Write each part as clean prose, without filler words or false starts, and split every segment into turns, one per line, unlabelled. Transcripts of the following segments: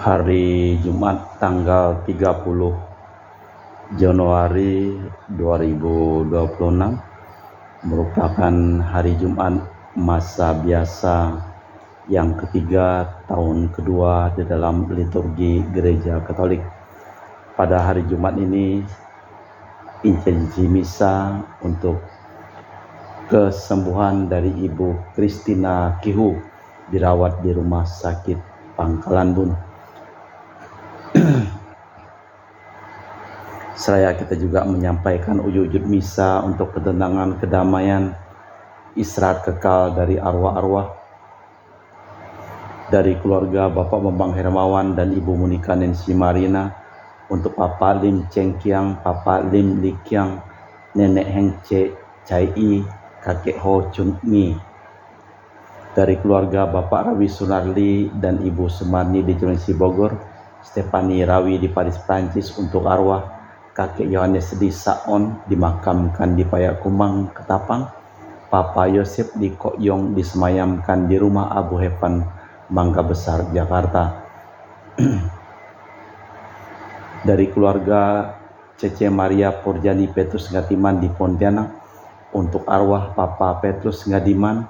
Hari Jumat tanggal 30 Januari 2026 merupakan hari Jumat masa biasa yang ketiga tahun kedua di dalam liturgi Gereja Katolik. Pada hari Jumat ini intensi misa untuk kesembuhan dari Ibu Christina Kihu dirawat di Rumah Sakit Pangkalan Bun. Seraya kita juga menyampaikan wujud misa untuk ketenangan, kedamaian, istirahat kekal dari arwah-arwah dari keluarga Bapak Bambang Hermawan dan Ibu Monika Nancy Marina, untuk Papa Lim Cheng Kiang, Papa Lim Li Kiang, Nenek Heng Che Chai I, Kakek Ho Chung Mi, dari keluarga Bapak Rawi Sunarli dan Ibu Sumarni di Cilengsi Bogor, Stefani Rawi di Paris Prancis, untuk arwah Kakek Yohanes di Saon dimakamkan di Payakumang Ketapang, Papa Yosef di Kokyong disemayamkan di rumah Abu Hepan Mangga Besar Jakarta. Dari keluarga Cece Maria Porjani Petrus Ngadiman di Pontianak, untuk arwah Papa Petrus Ngadiman,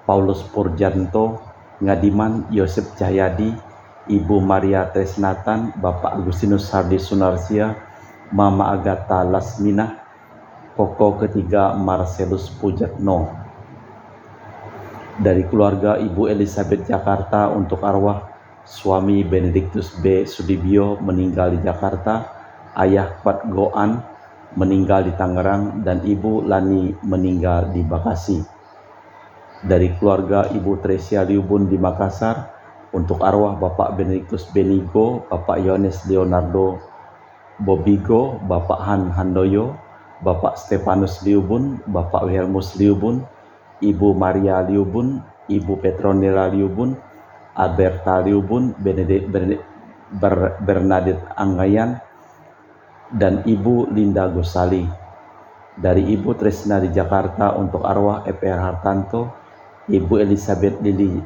Paulus Purjanto Ngadiman, Yosef Cahyadi, Ibu Maria Tresnatan, Bapak Agustinus Hardi Sunarsia, Mama Agatha Lasminah, Koko ketiga Marcelus Pujatno. Dari keluarga Ibu Elizabeth Jakarta, untuk arwah suami Benediktus B. Sudibyo meninggal di Jakarta, Ayah Pat Goan meninggal di Tangerang, dan Ibu Lani meninggal di Bekasi. Dari keluarga Ibu Tresia Liubun di Makassar, untuk arwah Bapak Benediktus Benigo, Bapak Yohanes Leonardo Bobigo, Bapak Han Handoyo, Bapak Stefanus Liubun, Bapak Wilhelmus Liubun, Ibu Maria Liubun, Ibu Petronella Liubun, Alberta Liubun, Bernadette Anggayan, dan Ibu Linda Gosali. Dari Ibu Tresna di Jakarta, untuk arwah EPR Hartanto, Ibu Elizabeth Lili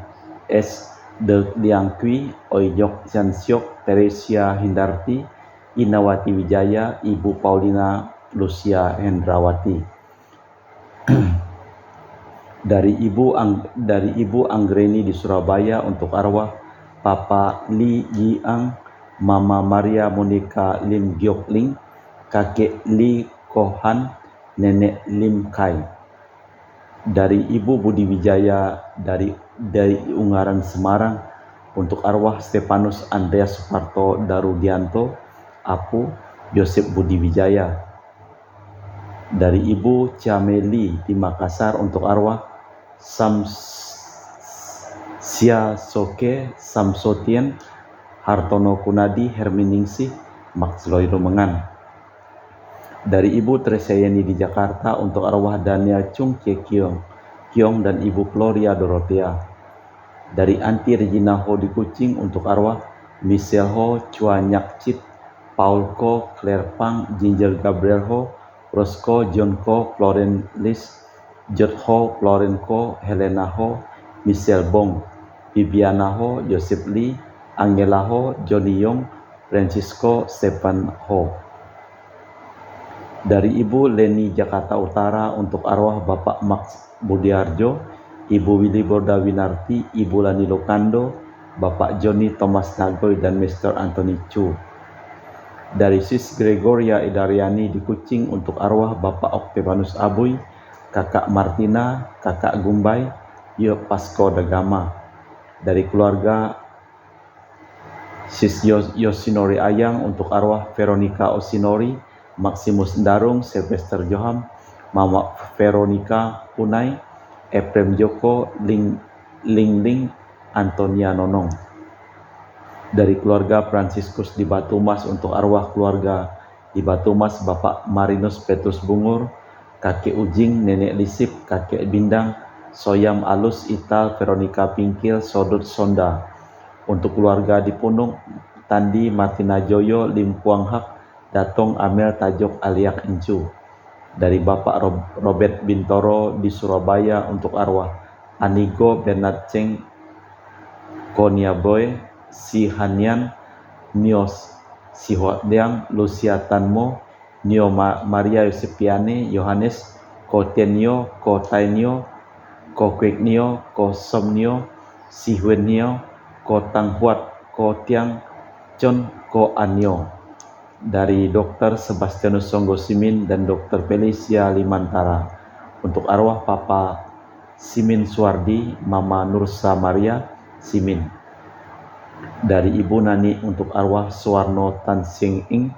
S. De Liangkwi, Oijok Jansyok, Teresia Hindarti, Inawati Wijaya, Ibu Paulina Lucia Hendrawati. Dari Ibu Anggreni di Surabaya, untuk arwah Papa Li Yiang, Mama Maria Monica Lim Giok Ling, Kakek Li Kohan, Nenek Lim Kai. Dari Ibu Budi Wijaya dari Ungaran Semarang, untuk arwah Stefanus Andreas Suparto Darudianto, Apu Yosef Budi Wijaya. Dari Ibu Ciameli di Makassar, untuk arwah Samsia Soke Samsotien Hartono Kunadi Herminingsih Maxloy Rumengan. Dari Ibu Tresayeni di Jakarta, untuk arwah Daniel Chung Kie Kiong dan Ibu Gloria Dorothea. Dari Anti Regina Ho di Kucing, untuk arwah Michelle Ho, Chua Nyak Chit, Paul Ko, Claire Pang, Ginger Gabriel Ho, Rosco, John Ko, Florence Lis, George Ho, Florence Ko, Helena Ho, Michelle Bong, Viviana Ho, Joseph Lee, Angela Ho, Johnny Yong, Francisco Stephen Ho. Dari Ibu Leni Jakarta Utara, untuk arwah Bapak Max Budiarjo, Ibu Willy Borda Winarti, Ibu Lani Lokando, Bapak Johnny Thomas Nagoy, dan Mr. Anthony Chu. Dari Sis Gregoria Idariani di Kucing, untuk arwah Bapak Octavianus Abuy, Kakak Martina, Kakak Gumbay, Yo Pasco Dagama. Dari keluarga Sis Yosinori Ayang, untuk arwah Veronica Osinori, Maximus Ndarung, Sylvester Joham, Mama Veronica Punai, Eprem Joko, Ling, Antonia Nonong. Dari keluarga Fransiskus di Batumas, untuk arwah keluarga di Batumas, Bapak Marinus Petrus Bungur, Kakek Ujing, Nenek Lisip, Kakek Bindang, Soyam Alus, Ital, Veronica Pingkil, Sodut Sonda. Untuk keluarga di Punung, Tandi Martina Joyo, Lim Puang Hak, Datong Amel Tajok Aliak Encu. Dari Bapak Robert Bintoro di Surabaya, untuk arwah Anigo Bernard Cheng, Konya Boy, Si Hanyan, Nios Sihodeang Lucia Tanmo Nio Maria Yosepiane Yohanes Ko Tenio Ko Tainio Ko Kweknio Ko Somnio Sihuenio Ko Tanghuat Ko Tiang Chon Ko Anio. Dari Dr. Sebastianus Songgo Simin dan Dr. Felicia Limantara. Untuk arwah Papa Simin Suwardi, Mama Nursa Maria Simin. Dari Ibu Nani untuk arwah Suwarno Tan Sing Ing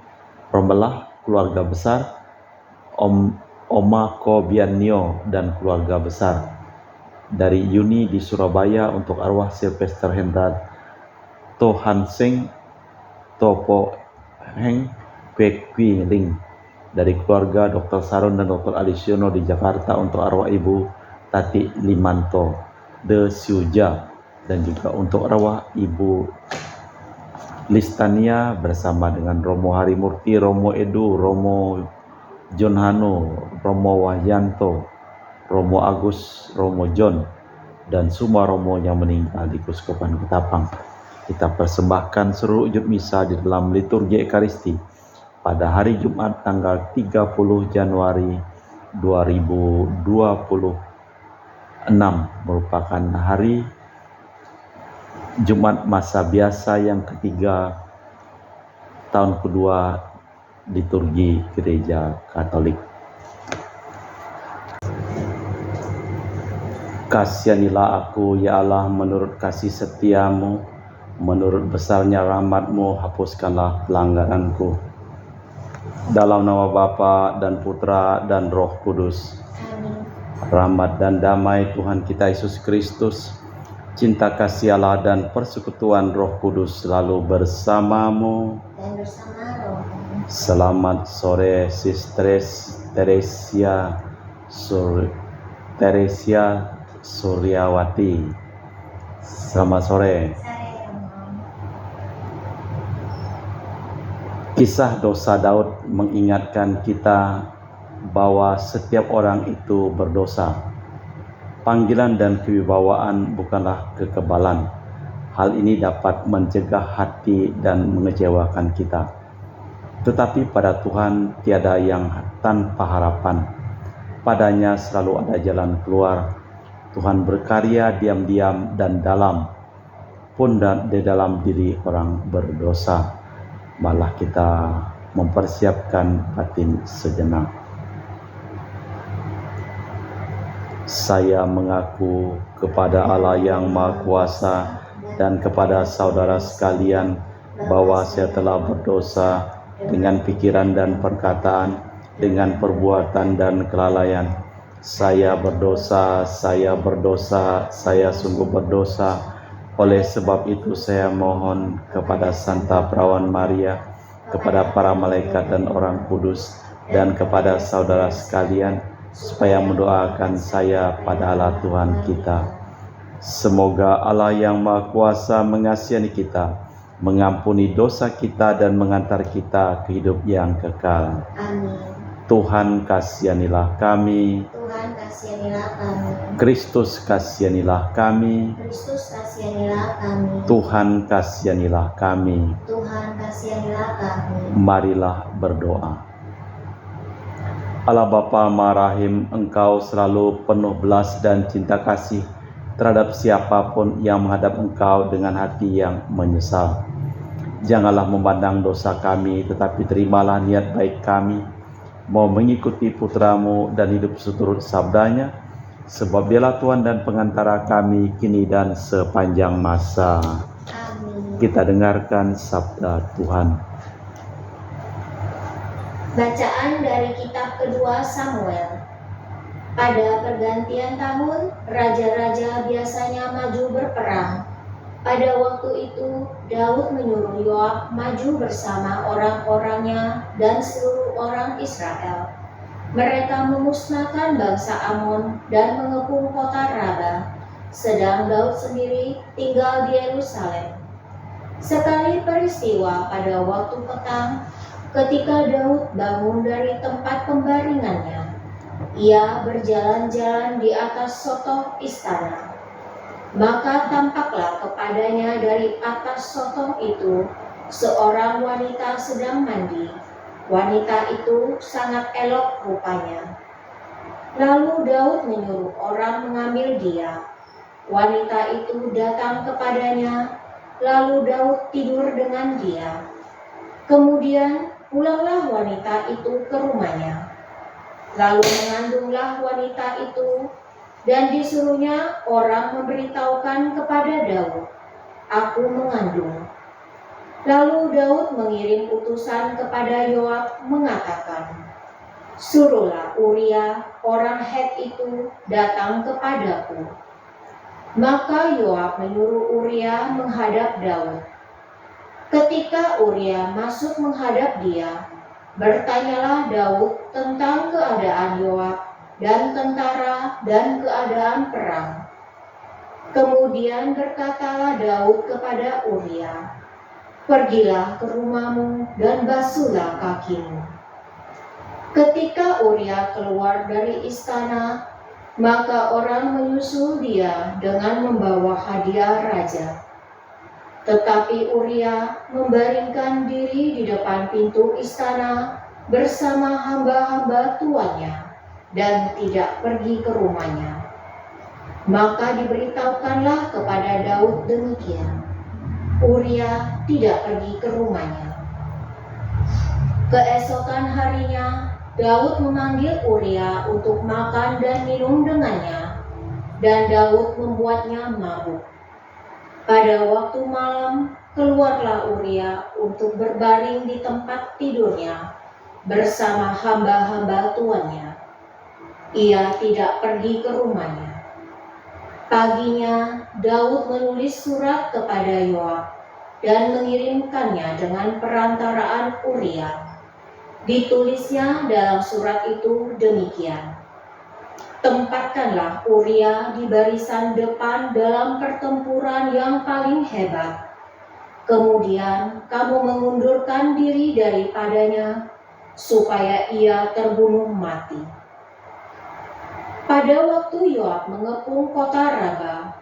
Rombelah, keluarga besar, Oma Ko Bianio dan keluarga besar. Dari Yuni di Surabaya untuk arwah Sylvester Hendra To Han Sing Topo Heng Kwek Kwi Ling. Dari keluarga Dr. Saron dan Dr. Alisiono di Jakarta untuk arwah Ibu Tati Limanto De Syuja, dan juga untuk arwah Ibu Listania bersama dengan Romo Harimurti, Romo Edu, Romo John Hanu, Romo Wahyanto, Romo Agus, Romo John, dan semua romo yang meninggal di Kuskupan Ketapang. Kita persembahkan seluruh ujub misa di dalam liturgi Ekaristi pada hari Jumat tanggal 30 Januari 2026 merupakan hari Jumat masa biasa yang ketiga tahun kedua liturgi Gereja Katolik. Kasihanilah aku ya Allah menurut kasih setiamu, menurut besarnya rahmat-Mu hapuskanlah pelanggaranku. Dalam nama Bapa dan Putra dan Roh Kudus. Amin. Rahmat dan damai Tuhan kita Yesus Kristus, cinta kasih Allah dan persekutuan Roh Kudus selalu bersamamu. Dan bersama roh. Selamat sore Sistres Teresia Suryawati. Selamat sore. Kisah dosa Daud mengingatkan kita bahwa setiap orang itu berdosa. Panggilan dan kewibawaan bukanlah kekebalan. Hal ini dapat mencegah hati dan mengecewakan kita. Tetapi pada Tuhan tiada yang tanpa harapan. Padanya selalu ada jalan keluar. Tuhan berkarya diam-diam dan dalam, pun di dalam diri orang berdosa. Malah kita mempersiapkan batin sejenak. Saya mengaku kepada Allah yang Maha Kuasa dan kepada saudara sekalian bahwa saya telah berdosa dengan pikiran dan perkataan, dengan perbuatan dan kelalaian. Saya berdosa, saya sungguh berdosa. Oleh sebab itu saya mohon kepada Santa Perawan Maria, kepada para malaikat dan orang kudus, dan kepada saudara sekalian, supaya mendoakan saya pada Allah Tuhan kita. Semoga Allah yang Maha Kuasa mengasihi kita, mengampuni dosa kita dan mengantar kita ke hidup yang kekal. Amin. Tuhan kasihanilah kami. Tuhan kasihanilah kami. Kristus kasihanilah kami. Kristus kasihanilah kami. Tuhan kasihanilah kami. Tuhan kasihanilah kami. Marilah berdoa. Allah Bapa Maha Rahim, Engkau selalu penuh belas dan cinta kasih terhadap siapapun yang menghadap Engkau dengan hati yang menyesal. Janganlah memandang dosa kami, tetapi terimalah niat baik kami, mau mengikuti Putramu dan hidup seturut sabdanya, sebab Dialah Tuhan dan pengantara kami kini dan sepanjang masa. Amin. Kita dengarkan sabda Tuhan.
Bacaan dari kitab kedua Samuel. Pada pergantian tahun, raja-raja biasanya maju berperang. Pada waktu itu, Daud menyuruh Yoab maju bersama orang-orangnya dan seluruh orang Israel. Mereka memusnahkan bangsa Amon dan mengepung kota Raba, sedang Daud sendiri tinggal di Yerusalem. Sekali peristiwa pada waktu petang, ketika Daud bangun dari tempat pembaringannya, ia berjalan-jalan di atas sotong istana. Maka tampaklah kepadanya dari atas sotong itu seorang wanita sedang mandi. Wanita itu sangat elok rupanya. Lalu Daud menyuruh orang mengambil dia. Wanita itu datang kepadanya, lalu Daud tidur dengan dia. Kemudian pulanglah wanita itu ke rumahnya. Lalu mengandunglah wanita itu, dan disuruhnya orang memberitahukan kepada Daud, "Aku mengandung." Lalu Daud mengirim utusan kepada Yoab mengatakan, "Suruhlah Uria orang Het itu datang kepadaku." Maka Yoab menyuruh Uria menghadap Daud. Ketika Uria masuk menghadap dia, bertanyalah Daud tentang keadaan Yoab dan tentara dan keadaan perang. Kemudian berkatalah Daud kepada Uria, "Pergilah ke rumahmu dan basuhlah kakimu." Ketika Uria keluar dari istana, maka orang menyusul dia dengan membawa hadiah raja. Tetapi Uria membaringkan diri di depan pintu istana bersama hamba-hamba tuannya dan tidak pergi ke rumahnya. Maka diberitahukanlah kepada Daud demikian. Uria tidak pergi ke rumahnya. Keesokan harinya, Daud memanggil Uria untuk makan dan minum dengannya, dan Daud membuatnya mabuk. Pada waktu malam, keluarlah Uria untuk berbaring di tempat tidurnya bersama hamba-hamba tuannya. Ia tidak pergi ke rumahnya. Paginya, Daud menulis surat kepada Yoab dan mengirimkannya dengan perantaraan Uria. Ditulisnya dalam surat itu demikian, "Tempatkanlah Uria di barisan depan dalam pertempuran yang paling hebat. Kemudian kamu mengundurkan diri daripadanya, supaya ia terbunuh mati." Pada waktu Yoab mengepung kota Raba,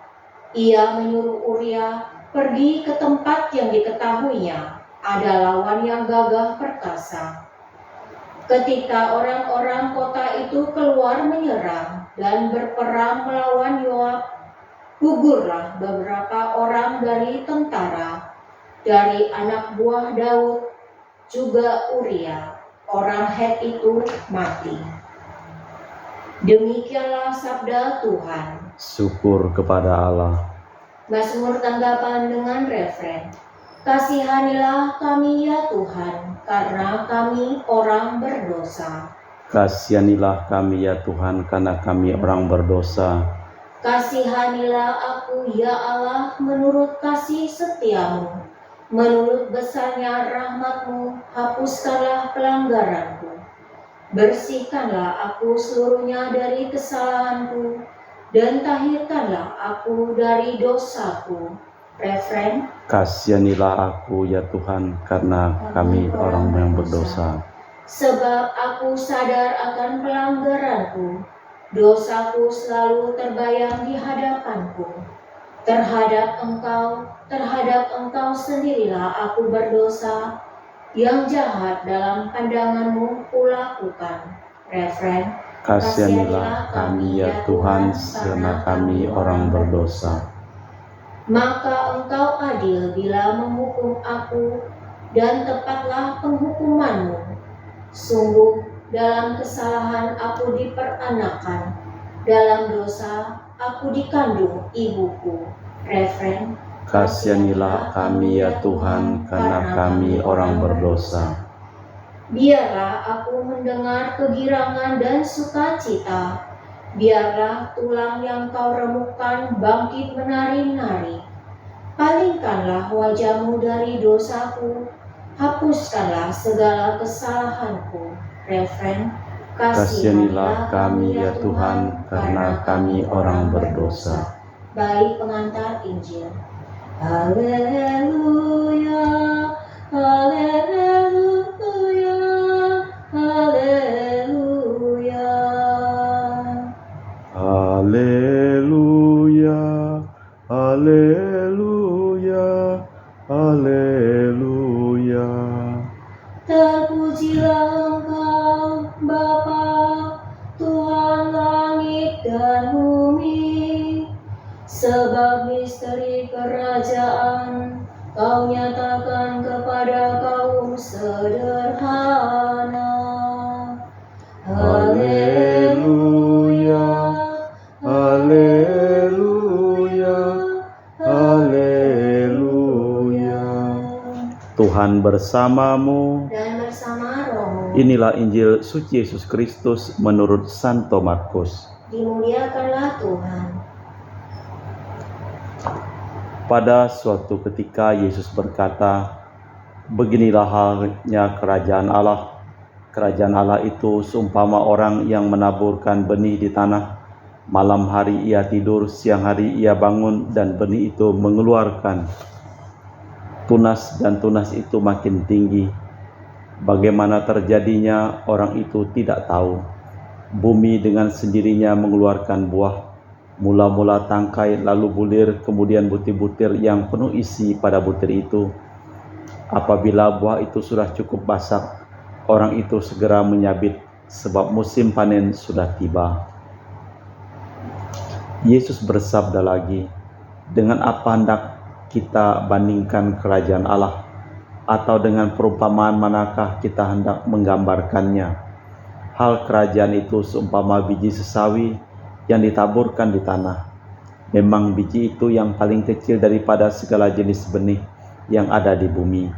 ia menyuruh Uria pergi ke tempat yang diketahuinya ada lawan yang gagah perkasa. Ketika orang-orang kota itu keluar menyerang dan berperang melawan Yoab, gugurlah beberapa orang dari tentara, dari anak buah Daud, juga Uria, orang Het itu mati. Demikianlah sabda Tuhan.
Syukur kepada Allah.
Mazmur tanggapan dengan refren, "Kasihanilah kami ya Tuhan, karena kami orang berdosa."
Kasihanilah kami ya Tuhan, karena kami orang berdosa.
Kasihanilah aku ya Allah menurut kasih setiamu. Menurut besarnya rahmat-Mu, hapuskanlah pelanggaranku. Bersihkanlah aku seluruhnya dari kesalahanku, dan tahirkanlah aku dari dosaku. Refren,
Kasihanilah aku ya Tuhan, karena kami orang yang berdosa.
sebab aku sadar akan pelanggaranku, dosaku selalu terbayang di hadapanku. Terhadap engkau sendirilah aku berdosa, yang jahat dalam pandangan-Mu kulakukan. Refren,
Kasihanilah kami ya Tuhan, karena kami orang berdosa.
Maka Engkau adil bila menghukum aku, dan tepatlah penghukuman-Mu. Sungguh dalam kesalahan aku diperanakan, dalam dosa aku dikandung ibuku. Refren,
Kasihanilah kami ya Tuhan, karena kami orang berdosa.
biarlah aku mendengar kegirangan dan sukacita. Biarlah tulang yang Kau remukkan bangkit menari-nari. Palingkanlah wajah-Mu dari dosaku, hapuskanlah segala kesalahanku. Refren,
Kasihanilah kami ya Tuhan, karena kami orang berdosa.
Baik pengantar Injil. Haleluya, haleluya, haleluya.
Haleluya, haleluya, haleluya.
katakan kepada kaum sederhana.
Haleluya, haleluya, haleluya. Tuhan bersamamu.
Dan bersama rohmu.
Inilah Injil suci Yesus Kristus menurut Santo Markus.
Dimuliakanlah Tuhan.
Pada suatu ketika Yesus berkata, "Beginilah halnya kerajaan Allah. Kerajaan Allah itu seumpama orang yang menaburkan benih di tanah. Malam hari ia tidur, siang hari ia bangun, dan benih itu mengeluarkan tunas, dan tunas itu makin tinggi. Bagaimana terjadinya orang itu tidak tahu. Bumi dengan sendirinya mengeluarkan buah. Mula-mula tangkai, lalu bulir, kemudian butir-butir yang penuh isi pada butir itu. Apabila buah itu sudah cukup masak, orang itu segera menyabit, sebab musim panen sudah tiba." Yesus bersabda lagi, "Dengan apa hendak kita bandingkan kerajaan Allah? Atau dengan perumpamaan manakah kita hendak menggambarkannya? Hal kerajaan itu seumpama biji sesawi yang ditaburkan di tanah. Memang biji itu yang paling kecil daripada segala jenis benih yang ada di bumi.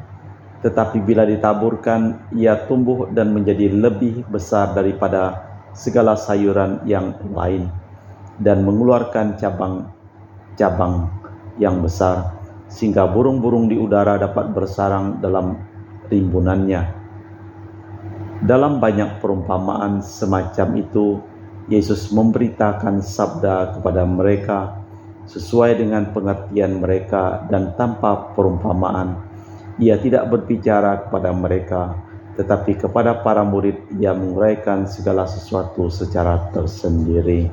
Tetapi bila ditaburkan, ia tumbuh dan menjadi lebih besar daripada segala sayuran yang lain, dan mengeluarkan cabang-cabang yang besar, sehingga burung-burung di udara dapat bersarang dalam rimbunannya." Dalam banyak perumpamaan semacam itu, Yesus memberitakan sabda kepada mereka sesuai dengan pengertian mereka dan tanpa perumpamaan. Ia tidak berbicara kepada mereka, tetapi kepada para murid ia menguraikan segala sesuatu secara tersendiri.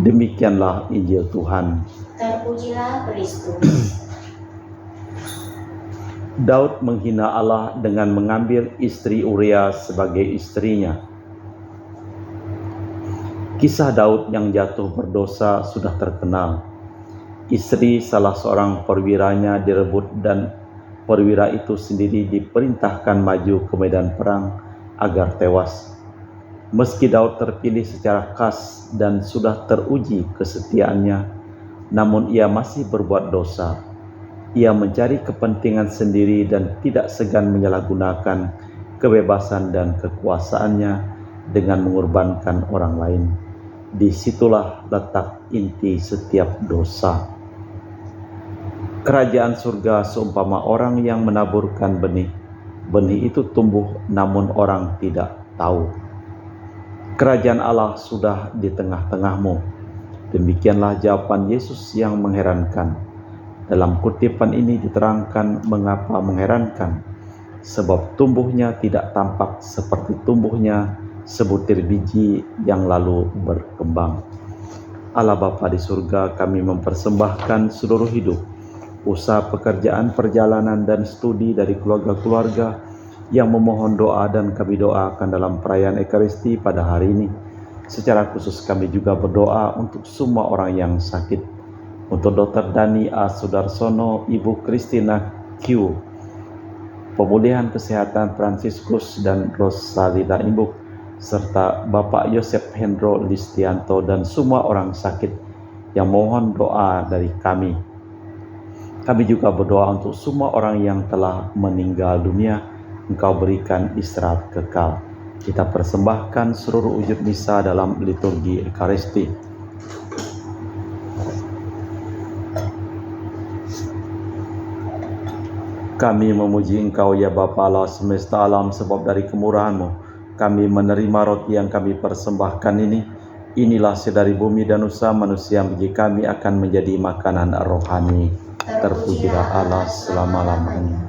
Demikianlah Injil Tuhan.
Terpujilah Kristus.
Daud menghina Allah dengan mengambil istri Uria sebagai istrinya. Kisah Daud yang jatuh berdosa sudah terkenal. Istri salah seorang perwiranya direbut dan perwira itu sendiri diperintahkan maju ke medan perang agar tewas. Meski Daud terpilih secara khas dan sudah teruji kesetiaannya, namun ia masih berbuat dosa. Ia mencari kepentingan sendiri dan tidak segan menyalahgunakan kebebasan dan kekuasaannya dengan mengorbankan orang lain. Disitulah letak inti setiap dosa. Kerajaan surga seumpama orang yang menaburkan benih. Benih itu tumbuh namun orang tidak tahu. Kerajaan Allah sudah di tengah-tengahmu. Demikianlah jawaban Yesus yang mengherankan. Dalam kutipan ini diterangkan mengapa mengherankan. Sebab tumbuhnya tidak tampak seperti tumbuhnya sebutir biji yang lalu berkembang. Allah Bapa di surga, kami mempersembahkan seluruh hidup, usaha pekerjaan, perjalanan, dan studi dari keluarga-keluarga yang memohon doa, dan kami doakan dalam perayaan Ekaristi pada hari ini. Secara khusus kami juga berdoa untuk semua orang yang sakit, untuk Dr. Dani A. Sudarsono, Ibu Christina Q, pemulihan kesehatan Fransiskus dan Rosalina Imbuk, serta Bapak Yosef Hendro Listianto dan semua orang sakit yang mohon doa dari kami. Kami juga berdoa untuk semua orang yang telah meninggal dunia, Engkau berikan istirahat kekal. Kita persembahkan seluruh wujud misa dalam liturgi Ekaristi. Kami memuji Engkau ya Bapa Allah semesta alam, sebab dari kemurahan-Mu kami menerima roti yang kami persembahkan ini. Inilah sedari bumi dan usaha manusia bagi kami akan menjadi makanan rohani. Terpujilah Allah selama-lamanya.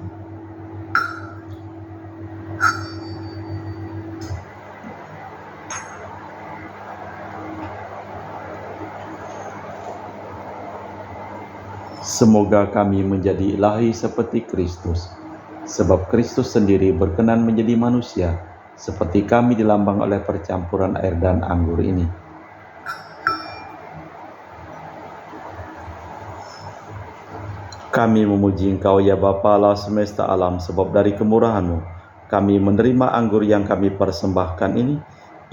Semoga kami menjadi ilahi seperti Kristus, sebab Kristus sendiri berkenan menjadi manusia, seperti kami dilambang oleh percampuran air dan anggur ini. Kami memuji Engkau ya Bapa Allah semesta alam, sebab dari kemurahan-Mu kami menerima anggur yang kami persembahkan ini.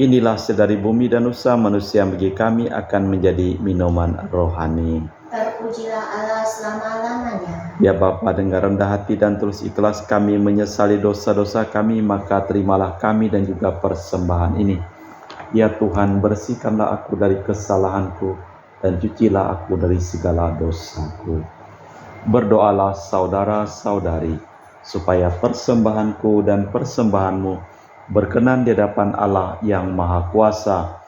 Inilah sedari bumi dan usaha manusia bagi kami akan menjadi minuman rohani.
Terpujilah Allah selama-lamanya.
Ya Bapa, dengan rendah hati dan tulus ikhlas kami menyesali dosa-dosa kami, maka terimalah kami dan juga persembahan ini. Ya Tuhan, bersihkanlah aku dari kesalahanku dan cucilah aku dari segala dosaku. Berdoalah saudara-saudari, supaya persembahanku dan persembahanmu berkenan di hadapan Allah yang Maha Kuasa.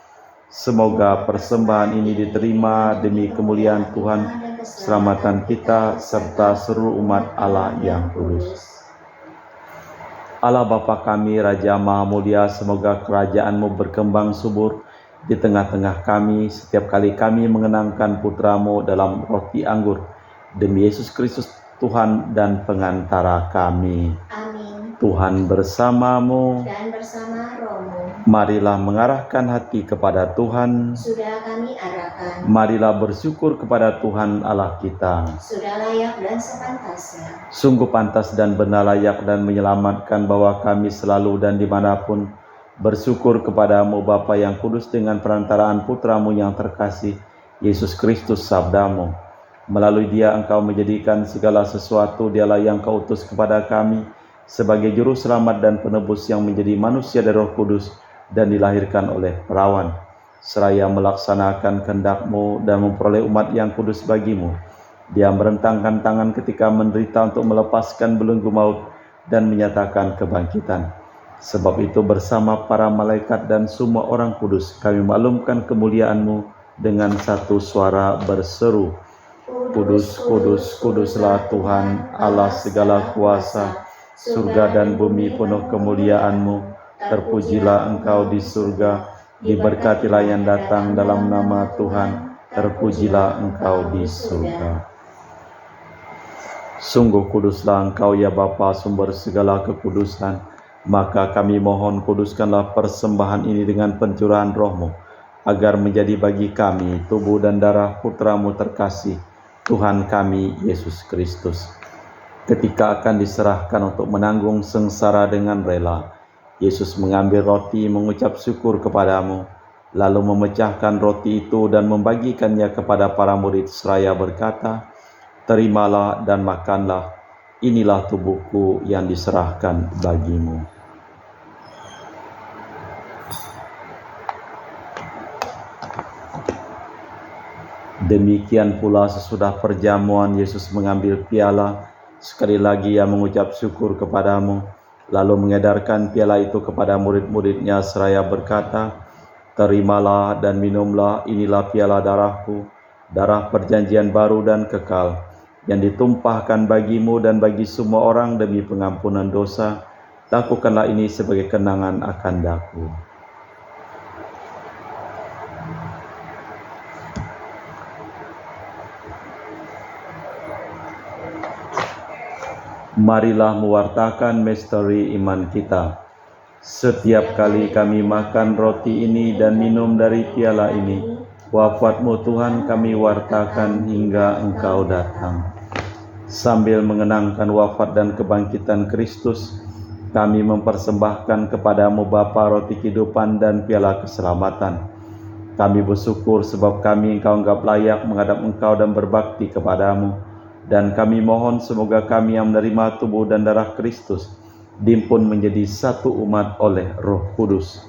Semoga persembahan ini diterima demi kemuliaan Tuhan, keselamatan kita, serta seluruh umat Allah yang kudus. Allah Bapa kami, Raja Maha Mulia, semoga kerajaan-Mu berkembang subur di tengah-tengah kami setiap kali kami mengenangkan Putra-Mu dalam roti anggur. Demi Yesus Kristus Tuhan dan pengantara kami.
Amin.
Tuhan bersamamu.
Dan bersama rohmu.
Marilah mengarahkan hati kepada Tuhan.
Sudah kami arahkan.
Marilah bersyukur kepada Tuhan Allah kita.
Sudah layak dan sepantasnya.
Sungguh pantas dan benar layak dan menyelamatkan bahwa kami selalu dan dimanapun bersyukur kepadamu Bapa yang kudus dengan perantaraan Putra-Mu yang terkasih, Yesus Kristus Sabda-Mu. Melalui Dia Engkau menjadikan segala sesuatu. Dialah yang Kau utus kepada kami sebagai juru selamat dan penebus yang menjadi manusia dari Roh Kudus dan dilahirkan oleh perawan, seraya melaksanakan kehendak-Mu dan memperoleh umat yang kudus bagi-Mu. Dia merentangkan tangan ketika menderita untuk melepaskan belenggu maut dan menyatakan kebangkitan. Sebab itu bersama para malaikat dan semua orang kudus kami maklumkan kemuliaan-Mu dengan satu suara berseru, Kudus, kudus, kuduslah Tuhan Allah segala kuasa, surga dan bumi penuh kemuliaan-Mu. Terpujilah Engkau di surga, diberkatilah yang datang dalam nama Tuhan, terpujilah Engkau di surga. Sungguh kuduslah Engkau ya Bapa, sumber segala kekudusan. Maka kami mohon kuduskanlah persembahan ini dengan pencurahan Roh-Mu, agar menjadi bagi kami tubuh dan darah Putra-Mu terkasih, Tuhan kami Yesus Kristus. Ketika akan diserahkan untuk menanggung sengsara dengan rela, Yesus mengambil roti, mengucap syukur kepadamu, lalu memecahkan roti itu dan membagikannya kepada para murid seraya berkata, terimalah dan makanlah, inilah tubuhku yang diserahkan bagimu. Demikian pula sesudah perjamuan Yesus mengambil piala, sekali lagi Ia mengucap syukur kepadamu, lalu mengedarkan piala itu kepada murid-murid-Nya seraya berkata, terimalah dan minumlah, inilah piala darahku, darah perjanjian baru dan kekal, yang ditumpahkan bagimu dan bagi semua orang demi pengampunan dosa. Lakukanlah ini sebagai kenangan akan Daku. Marilah mewartakan misteri iman kita. Setiap kali kami makan roti ini dan minum dari piala ini, wafat-Mu Tuhan kami wartakan hingga Engkau datang. Sambil mengenangkan wafat dan kebangkitan Kristus, kami mempersembahkan kepadamu Bapa roti kehidupan dan piala keselamatan. Kami bersyukur sebab kami Engkau anggap layak menghadap Engkau dan berbakti kepadamu. Dan kami mohon semoga kami yang menerima tubuh dan darah Kristus dihimpun menjadi satu umat oleh Roh Kudus.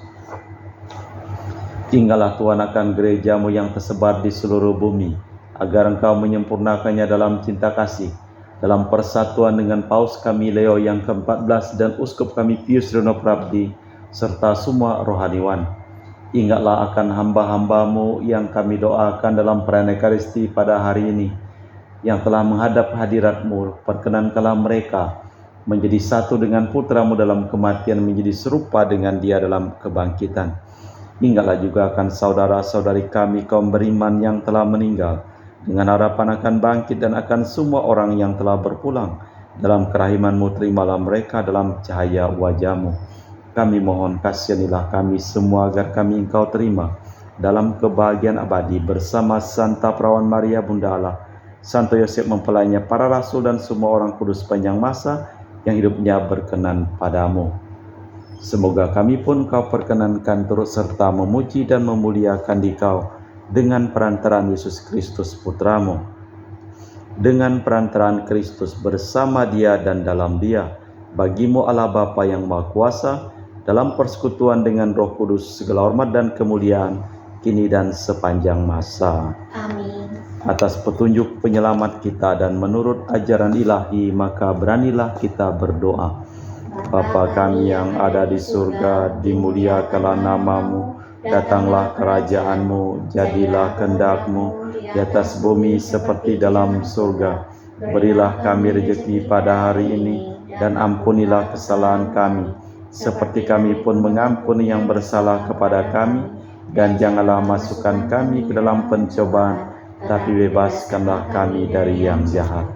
Tinggallah Tuhan akan gereja-Mu yang tersebar di seluruh bumi, agar Engkau menyempurnakannya dalam cinta kasih, dalam persatuan dengan Paus kami Leo yang ke-14 dan Uskup kami Pius Reno Prabdi, serta semua rohaniwan. Ingatlah akan hamba-hamba-Mu yang kami doakan dalam perayaan Ekaristi pada hari ini, yang telah menghadap hadirat-Mu. Perkenankanlah mereka menjadi satu dengan Putra-Mu dalam kematian, menjadi serupa dengan Dia dalam kebangkitan. Ingatlah juga akan saudara-saudari kami kaum beriman yang telah meninggal, dengan harapan akan bangkit, dan akan semua orang yang telah berpulang. Dalam kerahiman-Mu terimalah mereka dalam cahaya wajah-Mu. Kami mohon kasihanilah kami semua agar kami Engkau terima dalam kebahagiaan abadi bersama Santa Perawan Maria Bunda Allah, Santo Yosef mempelainya, para rasul dan semua orang kudus sepanjang masa yang hidupnya berkenan padamu. Semoga kami pun kau perkenankan turut serta memuji dan memuliakan dikau dengan perantaraan Yesus Kristus Putramu. Dengan perantaraan Kristus bersama Dia dan dalam Dia, bagimu Allah Bapa yang Maha Kuasa, dalam persekutuan dengan Roh Kudus, segala hormat dan kemuliaan, kini dan sepanjang masa.
Amin.
Atas petunjuk penyelamat kita dan menurut ajaran ilahi, maka beranilah kita berdoa. Bapa kami yang ada di surga, dimuliakanlah namamu, datanglah kerajaanmu, jadilah kehendak-mu di atas bumi seperti dalam surga. Berilah kami rezeki pada hari ini, dan ampunilah kesalahan kami, seperti kami pun mengampuni yang bersalah kepada kami, dan janganlah masukkan kami ke dalam pencobaan, tapi bebaskanlah kami dari yang jahat.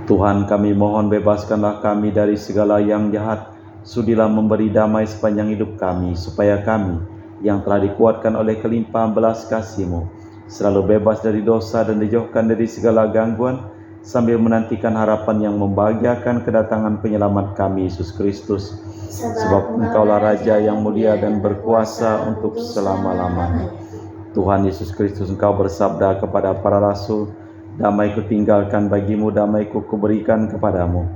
Tuhan, kami mohon bebaskanlah kami dari segala yang jahat. Sudilah memberi damai sepanjang hidup kami, supaya kami yang telah dikuatkan oleh kelimpahan belas kasih-Mu selalu bebas dari dosa dan dijauhkan dari segala gangguan, sambil menantikan harapan yang membahagiakan kedatangan penyelamat kami, Yesus Kristus. Sebab Engkaulah Raja yang mulia dan berkuasa untuk selama-lamanya. Tuhan Yesus Kristus, Engkau bersabda kepada para rasul, damai kutinggalkan bagimu, damai kuberikan kepadamu.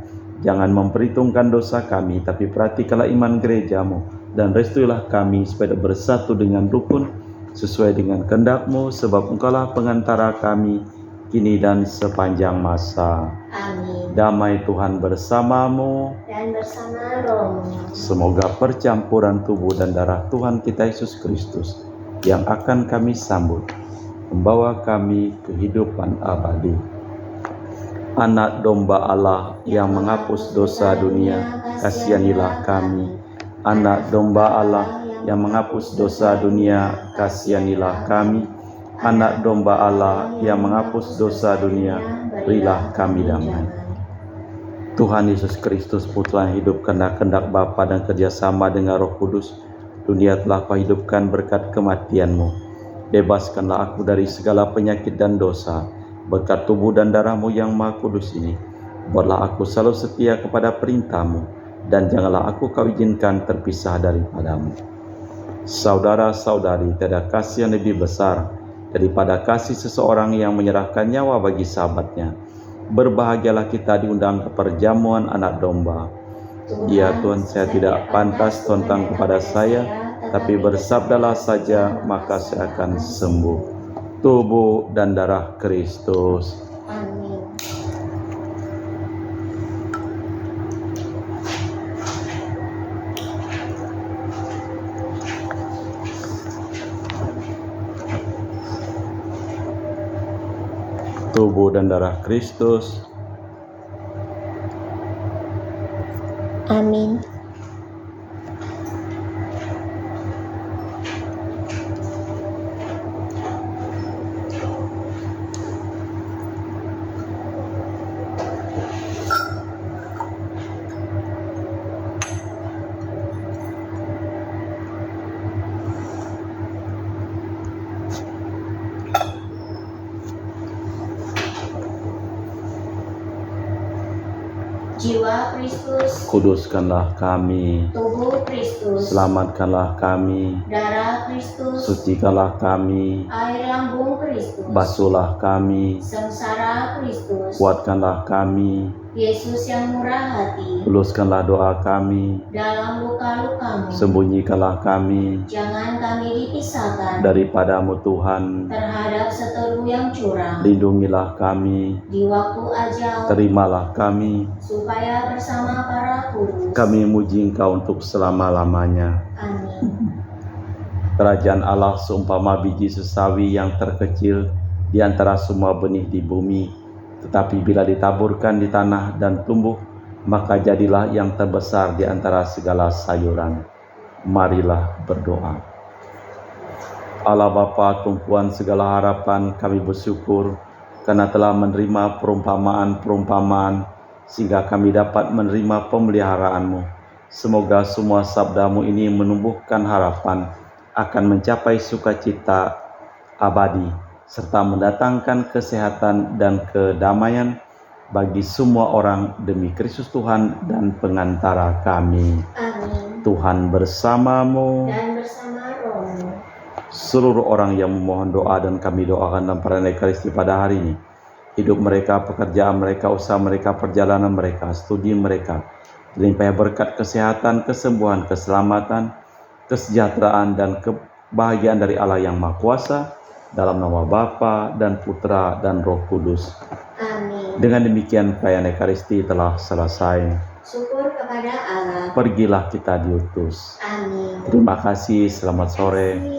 Jangan memperhitungkan dosa kami, tapi perhatikanlah iman gerejamu, dan restuilah kami supaya bersatu dengan rukun, sesuai dengan kehendak-Mu, sebab Engkaulah pengantara kami, kini dan sepanjang masa.
Amin.
Damai Tuhan bersamamu,
Dan bersama rohmu.
semoga percampuran tubuh dan darah Tuhan kita Yesus Kristus yang akan kami sambut membawa kami kehidupan abadi. Anak domba Allah yang menghapus dosa dunia, kasihanilah kami. Anak domba Allah yang menghapus dosa dunia, kasihanilah kami. Anak domba Allah yang menghapus dosa dunia, berilah kami damai. Tuhan Yesus Kristus, Putra yang hidup karena kehendak Bapa dan kerjasama dengan Roh Kudus, dunia telah Kau hidupkan berkat kematian-Mu. Bebaskanlah aku dari segala penyakit dan dosa, berkat tubuh dan darah-Mu yang Maha Kudus ini. Buatlah aku selalu setia kepada perintah-Mu, dan janganlah aku Kau izinkan terpisah daripada-Mu. Saudara-saudari, tiada kasih yang lebih besar daripada kasih seseorang yang menyerahkan nyawa bagi sahabatnya. Berbahagialah kita diundang ke perjamuan anak domba. Ya Tuhan, saya tidak pantas tentang kepada saya, tapi bersabdalah saja, maka saya akan sembuh. Tubuh dan darah Kristus.
Amin.
Tubuh dan darah Kristus.
Amin. Jiwa Kristus,
Kuduskanlah kami,
tubuh Kristus,
selamatkanlah kami,
darah Kristus,
sucikanlah kami,
air lambung Kristus,
basuhlah kami,
sengsara Kristus,
kuatkanlah kami,
Yesus yang murah hati,
tuluskanlah doa kami,
dalam luka-lukamu,
sembunyikanlah kami
jangan kami dipisahkan
daripada-Mu Tuhan,
terhadap seteru yang curang,
lindungilah kami,
di waktu ajal,
terimalah kami,
supaya bersama para kudus.
kami muji Engkau untuk selama-lamanya.
Amin.
Kerajaan Allah seumpama biji sesawi yang terkecil di antara semua benih di bumi, tetapi bila ditaburkan di tanah dan tumbuh, maka jadilah yang terbesar di antara segala sayuran. Marilah berdoa. Allah Bapa, tumpuan segala harapan, kami bersyukur karena telah menerima perumpamaan-perumpamaan, sehingga kami dapat menerima pemeliharaanmu. Semoga semua sabdamu ini menumbuhkan harapan akan mencapai sukacita abadi serta mendatangkan kesehatan dan kedamaian bagi semua orang demi Kristus Tuhan dan pengantara kami.
Amin.
Tuhan bersamamu.
Dan bersama rohmu.
Seluruh orang yang memohon doa dan kami doakan dalam perayaan Ekaristi pada hari ini, hidup mereka, pekerjaan mereka, usaha mereka, perjalanan mereka, studi mereka, dilimpahi berkat kesehatan, kesembuhan, keselamatan, kesejahteraan, dan kebahagiaan dari Allah yang Maha Kuasa, dalam nama Bapa dan Putra dan Roh Kudus.
Amin.
Dengan demikian perayaan Ekaristi telah selesai.
Syukur kepada Allah.
Pergilah kita diutus.
Amin.
Terima kasih, selamat sore.